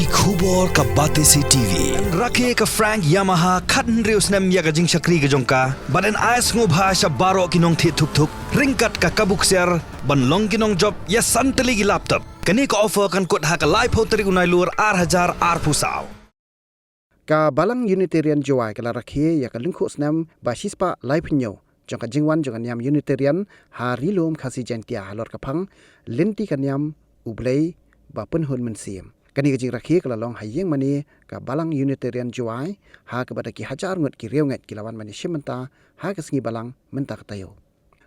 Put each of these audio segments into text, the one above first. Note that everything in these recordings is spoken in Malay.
ki khubor ka bate si TV rakhe ka Frank Yamaha khatn reus nam ya ga jing shakri ga jongka baden ais ngo bhasha baro kinong thi thuk thuk ringkat ka kabuk ser ban long kinong job ya santali gi laptop kani ka offer kan kot ha ka live hoteri unai lur 8000 ar pusau ka balang Unitarian jawai kala rakhe ya ka lingkhu snam ba shispa live nyo jongka jingwan jonga nyam Unitarian hari lom khasi jantia halor ka phang lenti ka nyam ublei ba pen hun men sim kani ka jing rakhe kala long hayeng mani ka balang Unitarian jawai ha ka bada ki hajar ngot ki reu ngat ki lawan mani shimenta ha ka singi balang menta ka tayo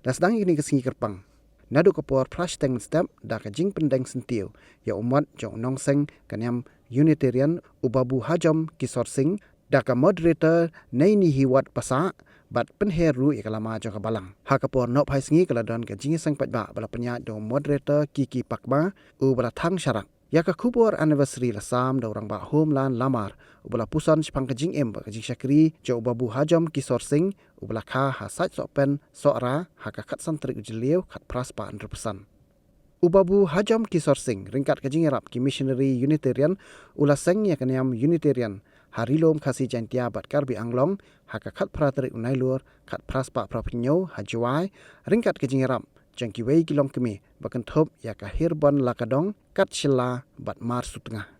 dasdang ini ka singi kerpang nadu ka por flash teng step da ka jing pendeng sentiu ya umat jong nong seng kanyam Unitarian ubabu hajam kisor sing da ka moderator naini hiwat pasa bat penheru ikalama jong ka balang ha ka por no phai singi kala don ka jing sang patba bala penya do moderator kiki pakma u bala thang syarak ya ka kubor anniversary la sam da orang ba homeland lamar ubala pusan chpang ka jing em ba ka jing syakri jo ubabu hajam kisor sing ubala kha ha sat so pen so ra ha ka khat santri ujliu khat praspa 100%. Ubabu hajam kisor sing ringkat ka jing rap ki missionary Unitarian ula seng ya kanyam Unitarian harilom khasi jantia bat karbi anglong ha ka khat pratri unai lur khat praspa propinyo hajwai ringkat ka jing rap jangki wei kilong kemi bakan thop ya ka hirbon lakadong kat shila bat mar sutengah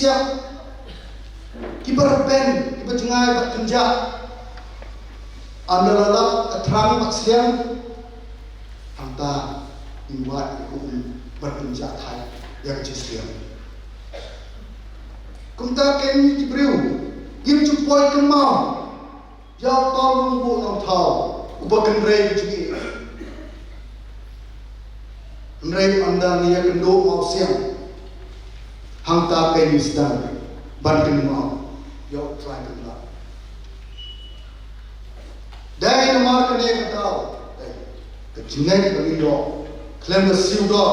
Siap kibar pen kibar jengai bat kenja anda lalap terang mak siang anta iwat ikum berkenja thai yang jisiam kumta ken kibriu gim chupoi kemau jauh tolong bu nong thau ubakan rei jigi rei anda niya kendo mau siang hangta penis dan banding mau yo try to love dai na mar kane ka tao ke jinai bagi do klem da siu do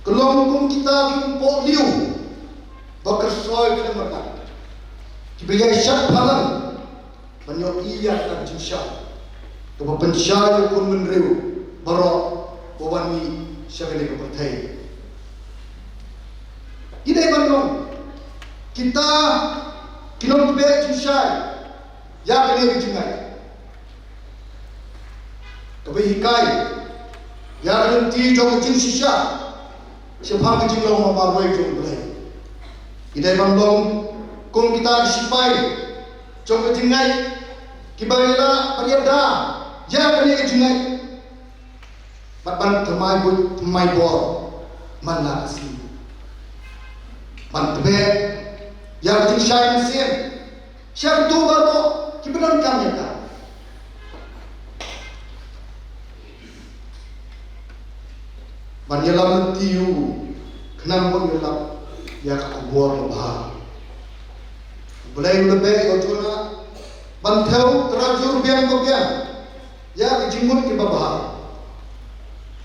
kelong kum kita ki po liu bakar soy klem ka ki biya syak phalan banyo iya ka jinsha to pansha kun men reu baro bawani syagale ka pathai Idai bandong kita kilom be jusai ya kene bijingai kabe hikai ya renti jong jing sisha sepang jing lo ma barwai jong blai idai bandong kum kita disipai jong bijingai kibaila pariada ya kene bijingai batban temai bu temai bor mana asli mantbe yang jing syai mesin syai tu baru kibenon kami ka man yalam tiu kenam pun yalam ya kubur lebah boleh lebih otuna bantau terajur biang ya jingun ki babah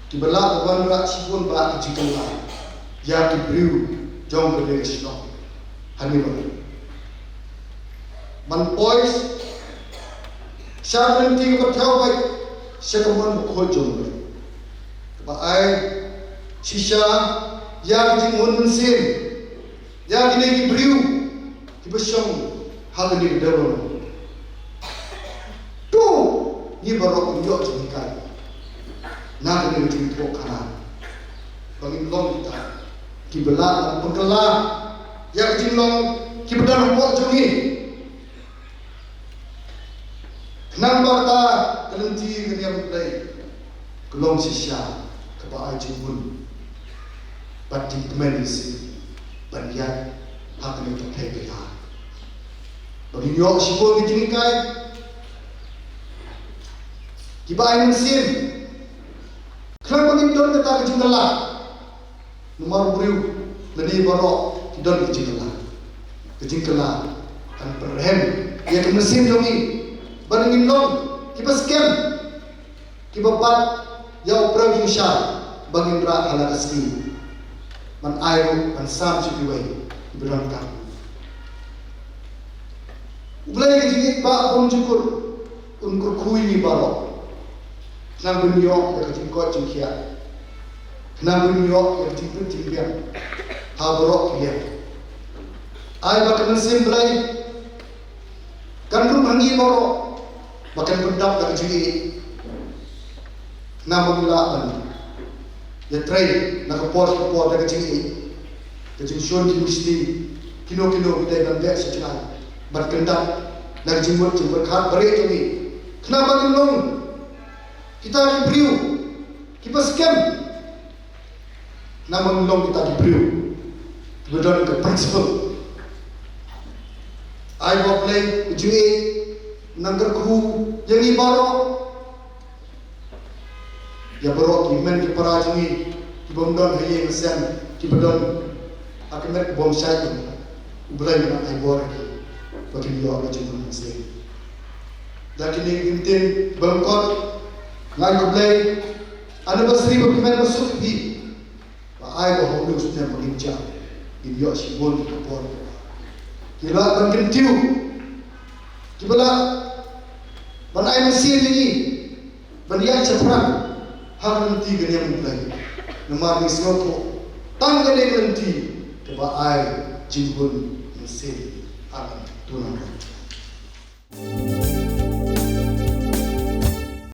ki bela wan ra sipun ba ki jikala ya ki briu jong ke sino hani ba man boys 70 ko thau bai second ko jong ba ai shisha ya jing mun sin ya gine ki briu ki besong hal ni dawo tu ni barok yo jing kai na ni jing to kana bangin long kita ki bela pengkela ya jing long ki bedan po jongi nampak ta kelenti keniam play kelong sisya keba ai jimun batin medisi banyak hak ni to play bela bagi yo sipo ki jingkai kiba ai mesin kelong bangin don kata ke jingala nomor beriu leni barok kidon ke jingala kan perhem ya ke mesin jongi Bandingin long, kita scam, kita bat, ya operasi insya, bangin rak halat asli, man ayo, man sam cukup, berangkat. Ulai kejengit bak pun cukur, unkur kui ni barok, nang bunyok ya kejengkot jengkiat, nang bunyok ya kejengkut jengkiat, haborok kiat. Ayo bak mesin belai, kan rumah ni barok. Bahkan berdap tak jadi nama milakan ya try nak kapor tak jadi shon ki mesti kilo kita dan bek sejalan berkendap nak jemput khat bare tu ni kenapa nong kita ki briu kita scam nama nong kita ki briu betul ke principle I will play jadi nanggar ku yang ni barok ya barok ki men ki parajungi ki bomdon haye ngesen ki bedon akamer bom syai ubrai na ai bor ki bagi yo ka jumun muslim dakini intin bangkot ngai ko play anniversary ko men masuk di ba ai ko hobi usne bagi ja ki yo si bol ki por ki la bangkin tiu ki bala Banai mesin ini, banyak cepat, hak nanti gaya mulai. Nama ni semua tanggal nanti, keba ai jimbun mesin akan tunang.